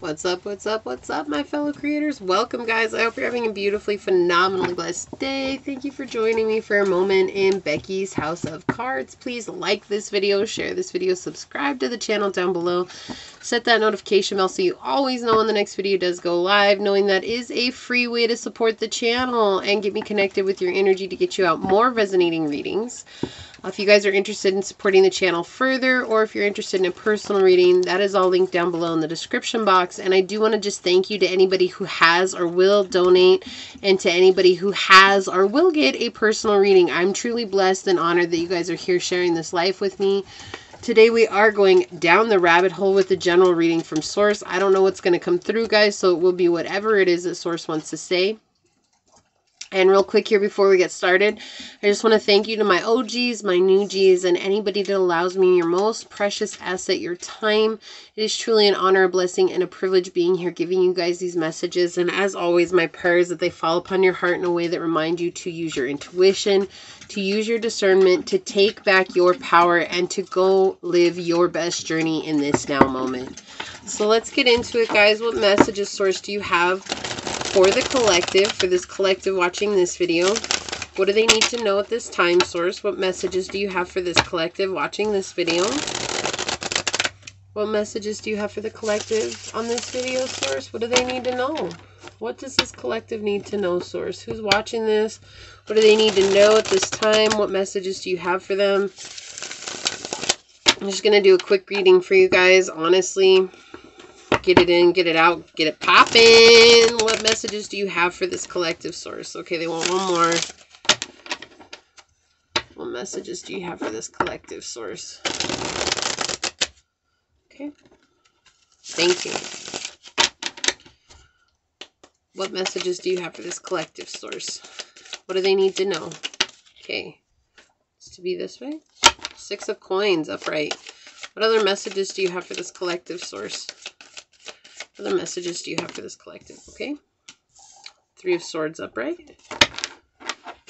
What's up, what's up, what's up, my fellow creators? Welcome, guys. I hope you're having a beautifully, phenomenally blessed day. Thank you for joining me for a moment in Becky's House of Cards. Please like this video, share this video, subscribe to the channel down below. Set that notification bell so you always know when the next video does go live, knowing that is a free way to support the channel and get me connected with your energy to get you out more resonating readings. If you guys are interested in supporting the channel further, or if you're interested in a personal reading, that is all linked down below in the description box. And I do want to just thank you to anybody who has or will donate, and to anybody who has or will get a personal reading. I'm truly blessed and honored that you guys are here sharing this life with me. Today we are going down the rabbit hole with the general reading from Source. I don't know what's going to come through, guys, so it will be whatever it is that Source wants to say. And real quick here before we get started, I just want to thank you to my OGs, my new Gs, and anybody that allows me your most precious asset, your time. It is truly an honor, a blessing, and a privilege being here giving you guys these messages. And as always, my prayer is that they fall upon your heart in a way that remind you to use your intuition, to use your discernment, to take back your power, and to go live your best journey in this now moment. So let's get into it, guys. What messages, Source, do you have for the collective, for this collective watching this video? What do they need to know at this time, Source? What messages do you have for this collective watching this video? What messages do you have for the collective on this video, Source? What do they need to know? What does this collective need to know, Source? Who's watching this? What do they need to know at this time? What messages do you have for them? I'm just going to do a quick reading for you guys, honestly. Get it in, get it out, get it popping. What messages do you have for this collective, Source? Okay, they want one more. What messages do you have for this collective, Source? Okay. Thank you. What messages do you have for this collective, Source? What do they need to know? Okay. It's to be this way. 6 of Coins upright. What other messages do you have for this collective, Source? What other messages do you have for this collective? Okay. 3 of Swords upright.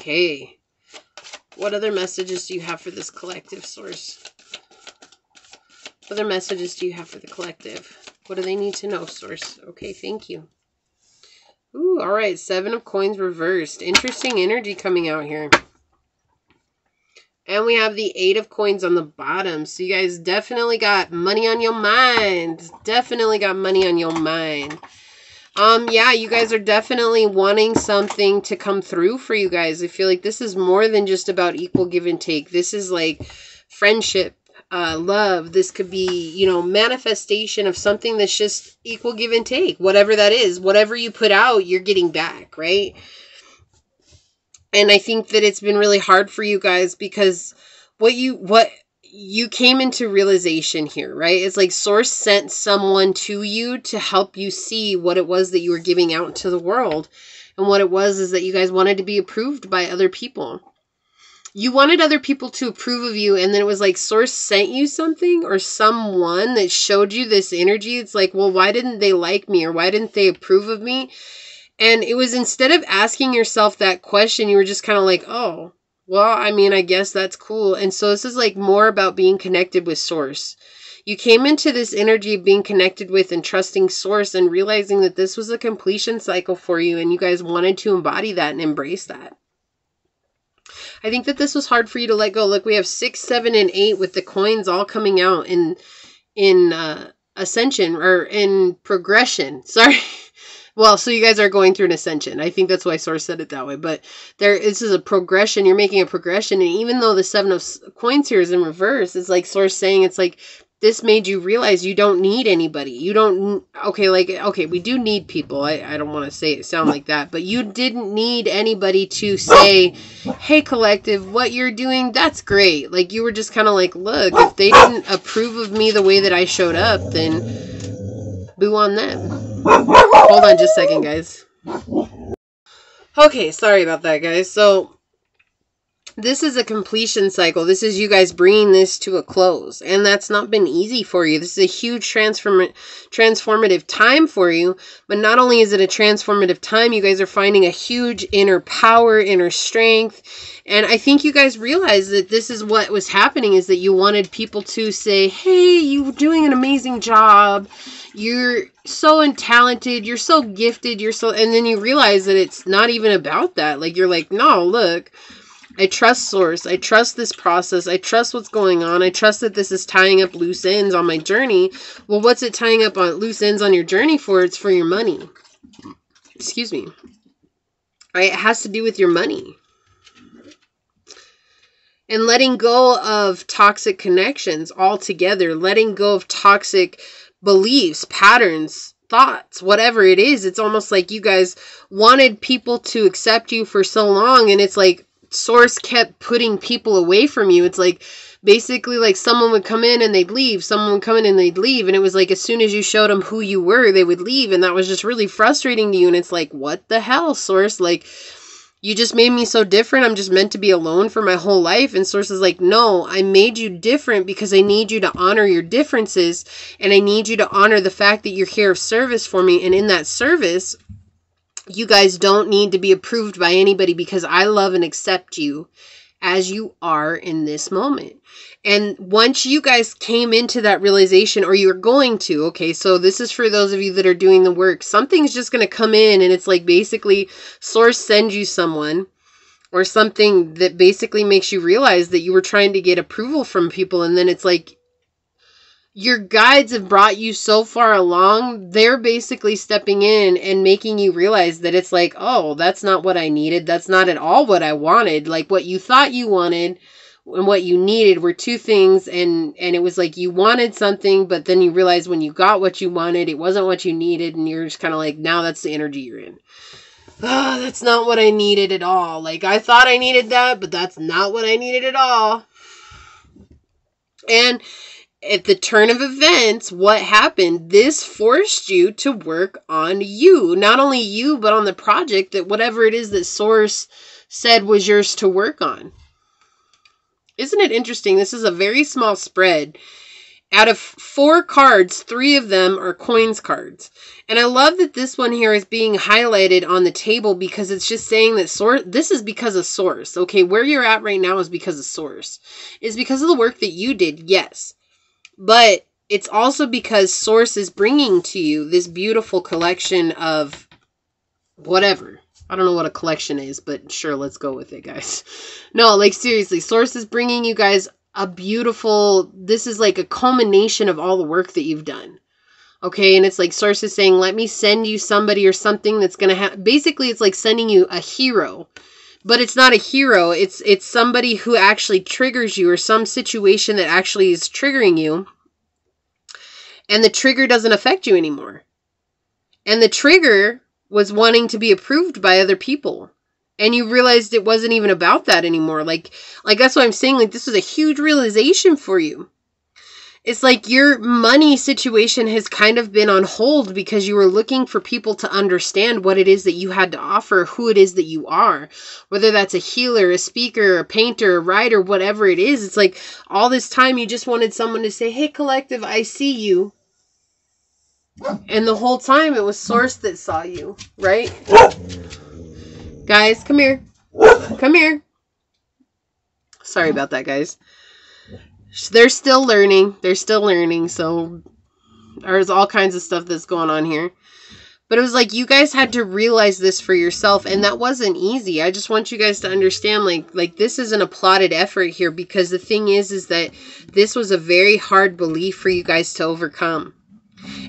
Okay. What other messages do you have for this collective, Source? What other messages do you have for the collective? What do they need to know, Source? Okay, thank you. Ooh, all right. 7 of Coins reversed. Interesting energy coming out here. And we have the 8 of Coins on the bottom. So you guys definitely got money on your mind. Definitely got money on your mind. Yeah, you guys are definitely wanting something to come through for you guys. I feel like this is more than just about equal give and take. This is like friendship, love. This could be, you know, manifestation of something that's just equal give and take. Whatever that is. Whatever you put out, you're getting back, right? And I think that it's been really hard for you guys because what you came into realization here, right? It's like Source sent someone to you to help you see what it was that you were giving out to the world. And what it was is that you guys wanted to be approved by other people. You wanted other people to approve of you, and then it was like Source sent you something or someone that showed you this energy. It's like, well, why didn't they like me, or why didn't they approve of me? And it was, instead of asking yourself that question, you were just kind of like, oh, well, I mean, I guess that's cool. And so this is like more about being connected with Source. You came into this energy of being connected with and trusting Source and realizing that this was a completion cycle for you, and you guys wanted to embody that and embrace that. I think that this was hard for you to let go. Look, we have 6, 7, and 8 with the coins all coming out in ascension, or in progression. Sorry. Well, so you guys are going through an ascension. I think that's why Source said it that way. But this is a progression. You're making a progression. And even though the 7 of Coins here is in reverse, it's like Source saying, it's like, this made you realize you don't need anybody. You don't, okay, we do need people. I don't want to sound like that. But you didn't need anybody to say, hey, collective, what you're doing, that's great. Like, you were just kind of like, look, if they didn't approve of me the way that I showed up, then boo on them. Hold on just a second, guys. Okay, sorry about that, guys. So This is a completion cycle. This is you guys bringing this to a close. And that's not been easy for you. This is a huge transformative time for you. But not only is it a transformative time, you guys are finding a huge inner power, inner strength. And I think you guys realize that this is what was happening, is that you wanted people to say, hey, you're doing an amazing job. You're so talented. You're so gifted. And then you realize that it's not even about that. Like, you're like, no, look, I trust Source. I trust this process. I trust what's going on. I trust that this is tying up loose ends on my journey. Well, what's it tying up on loose ends on your journey for? It's for your money. Excuse me. Right? It has to do with your money. And letting go of toxic connections altogether, letting go of toxic beliefs, patterns, thoughts, whatever it is. It's almost like you guys wanted people to accept you for so long, and it's like Source kept putting people away from you. It's like basically like someone would come in and they'd leave, someone would come in and they'd leave, and it was like as soon as you showed them who you were, they would leave, and that was just really frustrating to you. And it's like, what the hell, Source? Like, you just made me so different. I'm just meant to be alone for my whole life. And Source is like, no, I made you different because I need you to honor your differences. And I need you to honor the fact that you're here of service for me. And in that service, you guys don't need to be approved by anybody, because I love and accept you as you are in this moment. And once you guys came into that realization, or you're going to, okay, so this is for those of you that are doing the work, something's just going to come in, and it's like basically Source sends you someone or something that basically makes you realize that you were trying to get approval from people. And then it's like your guides have brought you so far along, they're basically stepping in and making you realize that it's like, oh, that's not what I needed. That's not at all what I wanted. Like, what you thought you wanted and what you needed were two things. And it was like you wanted something, but then you realized when you got what you wanted, it wasn't what you needed. And you're just kind of like, now that's the energy you're in. Oh, that's not what I needed at all. Like, I thought I needed that, but that's not what I needed at all. And at the turn of events, what happened? This forced you to work on you. Not only you, but on the project that whatever it is that Source said was yours to work on. Isn't it interesting? This is a very small spread. Out of 4 cards, 3 of them are coins cards. And I love that this one here is being highlighted on the table, because it's just saying that Source, this is because of Source. Okay, where you're at right now is because of Source. It's because of the work that you did, yes. But it's also because Source is bringing to you this beautiful collection of whatever. I don't know what a collection is, but sure, let's go with it, guys. No, like seriously, Source is bringing you guys a beautiful, this is like a culmination of all the work that you've done. Okay, and it's like Source is saying, let me send you somebody or something that's going to have, basically it's like sending you a hero. But it's not a hero, it's somebody who actually triggers you, or some situation that actually is triggering you. And the trigger doesn't affect you anymore. And the trigger was wanting to be approved by other people. And you realized it wasn't even about that anymore. Like that's what I'm saying. Like, this was a huge realization for you. It's like your money situation has kind of been on hold because you were looking for people to understand what it is that you had to offer, who it is that you are. Whether that's a healer, a speaker, a painter, a writer, whatever it is. It's like all this time you just wanted someone to say, hey, collective, I see you. And the whole time it was Source that saw you, right? Guys, come here. Come here. Sorry about that, guys. They're still learning. They're still learning. So there's all kinds of stuff that's going on here. But it was like you guys had to realize this for yourself. And that wasn't easy. I just want you guys to understand, like this is an applauded effort here. Because the thing is that this was a very hard belief for you guys to overcome.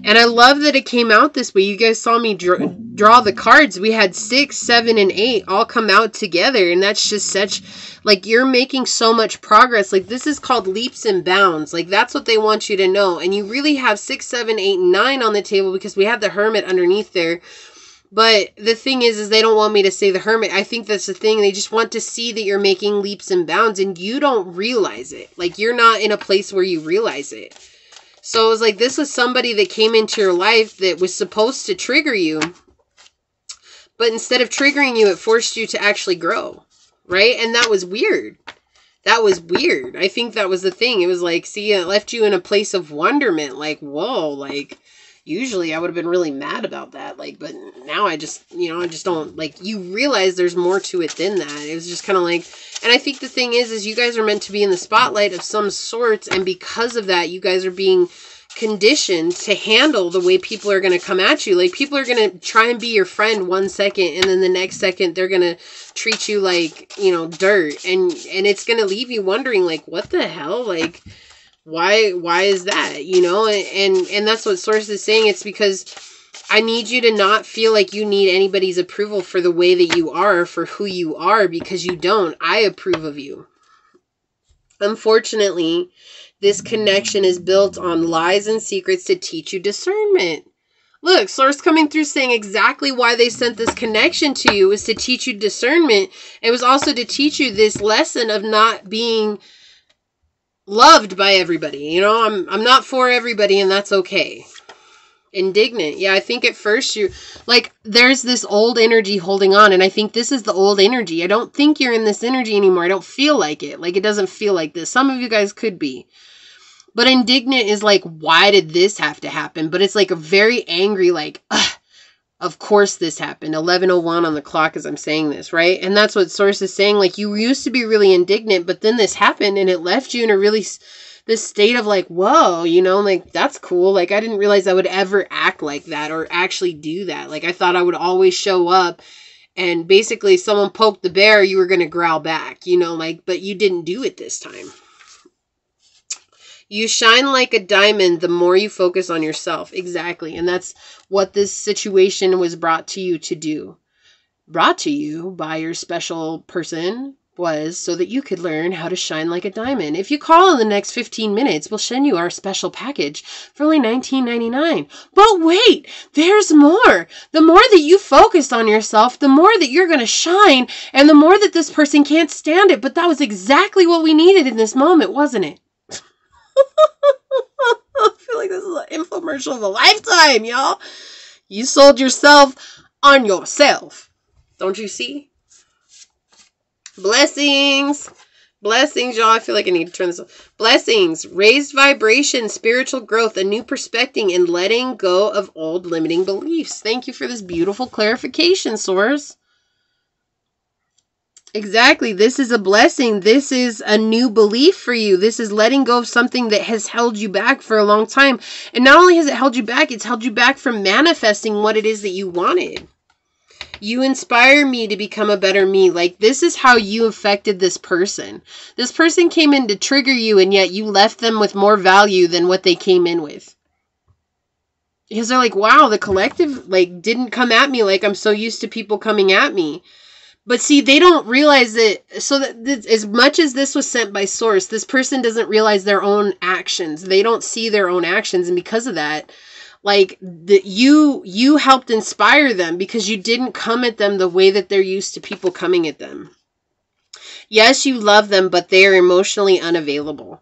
And I love that it came out this way. You guys saw me draw the cards. We had 6, 7, and 8 all come out together. And that's just such, like, you're making so much progress. Like, this is called leaps and bounds. Like, that's what they want you to know. And you really have 6, 7, 8, and 9 on the table because we have the Hermit underneath there. But the thing is they don't want me to say the Hermit. I think that's the thing. They just want to see that you're making leaps and bounds and you don't realize it. Like, you're not in a place where you realize it. So it was like this was somebody that came into your life that was supposed to trigger you. But instead of triggering you, it forced you to actually grow. right? And that was weird. That was weird. I think that was the thing. It was like, see, it left you in a place of wonderment. Like, whoa, like, usually I would have been really mad about that. Like, but now I just, you know, I just don't, like, you realize there's more to it than that. It was just kind of like, and I think the thing is you guys are meant to be in the spotlight of some sorts. And because of that, you guys are being conditioned to handle the way people are going to come at you. Like, people are going to try and be your friend 1 second, and then the next second they're going to treat you like, you know, dirt, and it's going to leave you wondering, like, what the hell? Like, why is that, you know? And that's what Source is saying. It's because I need you to not feel like you need anybody's approval for the way that you are, for who you are, because you don't. I approve of you. Unfortunately, this connection is built on lies and secrets to teach you discernment. Look, Source coming through saying exactly why they sent this connection to you was to teach you discernment. It was also to teach you this lesson of not being loved by everybody. You know, I'm not for everybody, and that's okay. Indignant. Yeah, I think at first you, like, there's this old energy holding on, and I think this is the old energy. I don't think you're in this energy anymore. I don't feel like it. Like, it doesn't feel like this. Some of you guys could be. But indignant is like, why did this have to happen? But it's like a very angry, like, of course this happened. 11:01 on the clock as I'm saying this, right? And that's what Source is saying. Like, you used to be really indignant, but then this happened and it left you in a really, this state of like, whoa, you know, like, that's cool. Like, I didn't realize I would ever act like that or actually do that. Like, I thought I would always show up and basically someone poked the bear, you were going to growl back, you know, like, but you didn't do it this time. You shine like a diamond the more you focus on yourself. Exactly. And that's what this situation was brought to you to do. Brought to you by your special person was so that you could learn how to shine like a diamond. If you call in the next 15 minutes, we'll send you our special package for only $19.99. But wait, there's more. The more that you focus on yourself, the more that you're going to shine, and the more that this person can't stand it. But that was exactly what we needed in this moment, wasn't it? I feel like this is an infomercial of a lifetime, y'all. You sold yourself on yourself. Don't you see? Blessings. Blessings, y'all. I feel like I need to turn this off. Blessings. Raised vibration, spiritual growth, a new perspective, and letting go of old limiting beliefs. Thank you for this beautiful clarification, Source. Exactly. This is a blessing. This is a new belief for you. This is letting go of something that has held you back for a long time. And not only has it held you back, it's held you back from manifesting what it is that you wanted. You inspire me to become a better me. Like, this is how you affected this person. This person came in to trigger you, and yet you left them with more value than what they came in with. Because they're like, wow, the collective, like, didn't come at me like I'm so used to people coming at me. But see, they don't realize that, so that as much as this was sent by Source, this person doesn't realize their own actions. They don't see their own actions. And because of that, like, you helped inspire them because you didn't come at them the way that they're used to people coming at them. Yes, you love them, but they are emotionally unavailable.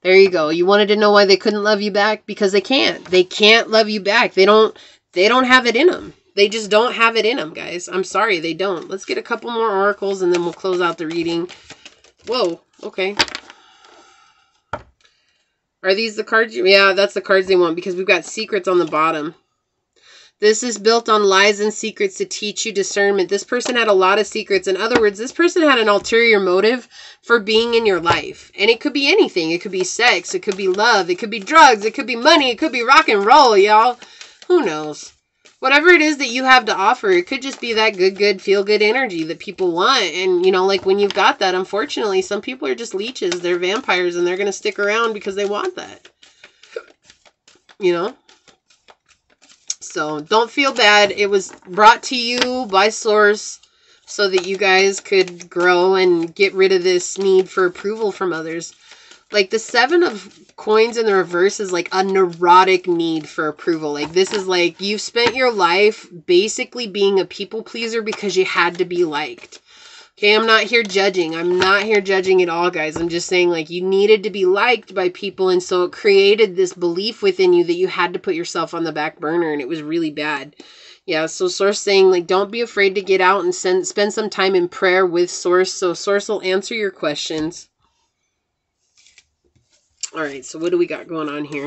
There you go. You wanted to know why they couldn't love you back? Because they can't. They can't love you back. They don't have it in them. They just don't have it in them, guys. I'm sorry, they don't. Let's get a couple more oracles and then we'll close out the reading. Whoa, okay. Are these the cards? Yeah, that's the cards they want because we've got secrets on the bottom. This is built on lies and secrets to teach you discernment. This person had a lot of secrets. In other words, this person had an ulterior motive for being in your life. And it could be anything. It could be sex. It could be love. It could be drugs. It could be money. It could be rock and roll, y'all. Who knows? Whatever it is that you have to offer, it could just be that good, feel-good energy that people want. And, you know, like when you've got that, unfortunately, some people are just leeches. They're vampires, and they're going to stick around because they want that. You know? So, don't feel bad. It was brought to you by Source so that you guys could grow and get rid of this need for approval from others. Like, the 7 of coins in the reverse is like a neurotic need for approval. Like, this is like you've spent your life basically being a people pleaser because you had to be liked. Okay, I'm not here judging. I'm not here judging at all, guys. I'm just saying, like, you needed to be liked by people, and so it created this belief within you that you had to put yourself on the back burner, and it was really bad. Yeah, so Source saying, like, don't be afraid to get out and spend some time in prayer with Source, so Source will answer your questions. All right, so what do we got going on here?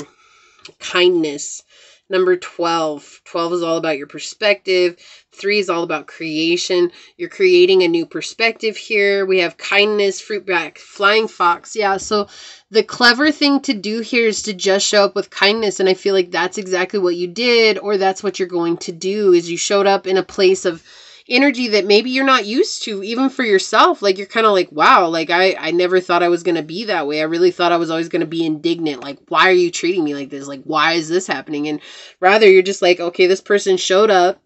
Kindness. Number 12. 12 is all about your perspective. 3 is all about creation. You're creating a new perspective here. We have kindness, fruit back, flying fox. Yeah, so the clever thing to do here is to just show up with kindness. And I feel like that's exactly what you did, or that's what you're going to do, is you showed up in a place of energy that maybe you're not used to, even for yourself. Like, you're kind of like, wow, like I never thought I was going to be that way. I really thought I was always going to be indignant. Like, why are you treating me like this? Like, why is this happening? And rather, you're just like, okay, this person showed up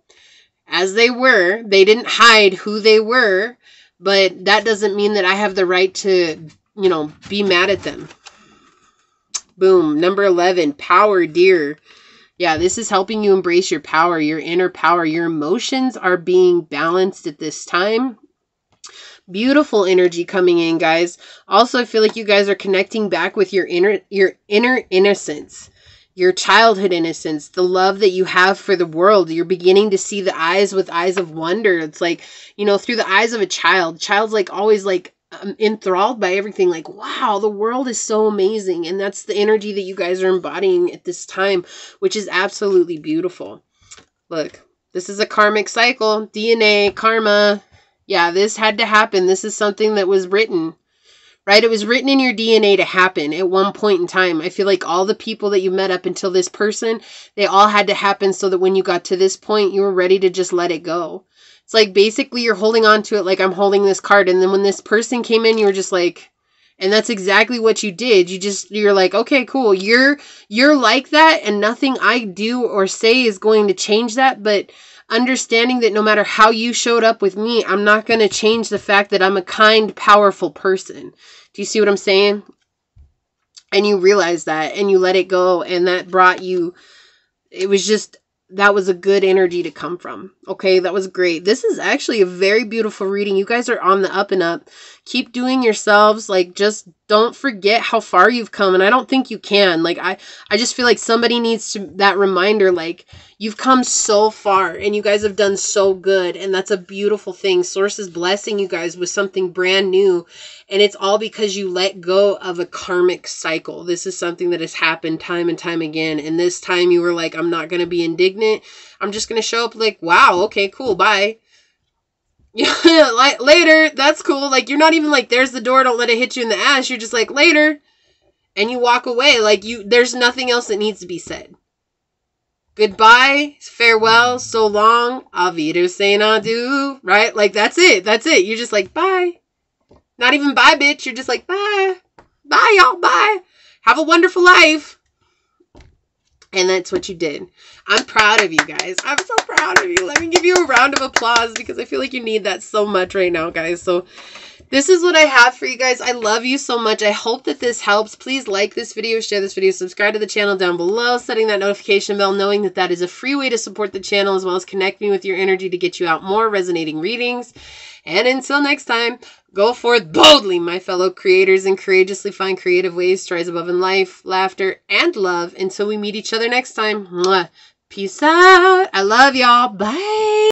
as they were. They didn't hide who they were, but that doesn't mean that I have the right to, you know, be mad at them. Boom. Number 11, power, dear. Yeah, this is helping you embrace your power, your inner power. Your emotions are being balanced at this time. Beautiful energy coming in, guys. Also, I feel like you guys are connecting back with your inner innocence, your childhood innocence, the love that you have for the world. You're beginning to see the eyes with eyes of wonder. It's like, you know, through the eyes of a child. Child's like always like enthralled by everything, like, wow, the world is so amazing. And that's the energy that you guys are embodying at this time, which is absolutely beautiful. Look, this is a karmic cycle, DNA, karma. Yeah, this had to happen. This is something that was written, right? It was written in your DNA to happen at one point in time. I feel like all the people that you met up until this person, they all had to happen so that when you got to this point, you were ready to just let it go. It's like basically you're holding on to it like I'm holding this card. And then when this person came in, you were just like, and that's exactly what you did. You're like, okay, cool. You're like that, and nothing I do or say is going to change that. But understanding that no matter how you showed up with me, I'm not going to change the fact that I'm a kind, powerful person. Do you see what I'm saying? And you realize that, and you let it go, and that brought you, it was just, that was a good energy to come from. Okay, that was great. This is actually a very beautiful reading. You guys are on the up and up. Keep doing yourselves. Like, just don't forget how far you've come. And I don't think you can. Like, I just feel like somebody needs to, that reminder, like, you've come so far and you guys have done so good. And that's a beautiful thing. Source is blessing you guys with something brand new. And it's all because you let go of a karmic cycle. This is something that has happened time and time again. And this time you were like, I'm not going to be indignant. I'm just going to show up like, wow, okay, cool, bye. Yeah, like, later, that's cool. Like, you're not even like, there's the door, don't let it hit you in the ass. You're just like, later. And you walk away. Like, there's nothing else that needs to be said. Goodbye, farewell, so long, auf Wiedersehen, adieu, right? Like, that's it. That's it. You're just like, bye. Not even bye, bitch. You're just like, bye. Bye, y'all. Bye. Have a wonderful life. And that's what you did. I'm proud of you guys. I'm so proud of you. Let me give you a round of applause because I feel like you need that so much right now, guys. So this is what I have for you guys. I love you so much. I hope that this helps. Please like this video, share this video, subscribe to the channel down below, setting that notification bell, knowing that that is a free way to support the channel, as well as connect me with your energy to get you out more resonating readings. And until next time, go forth boldly, my fellow creators, and courageously find creative ways to rise above in life, laughter, and love. Until we meet each other next time. Mwah. Peace out. I love y'all. Bye.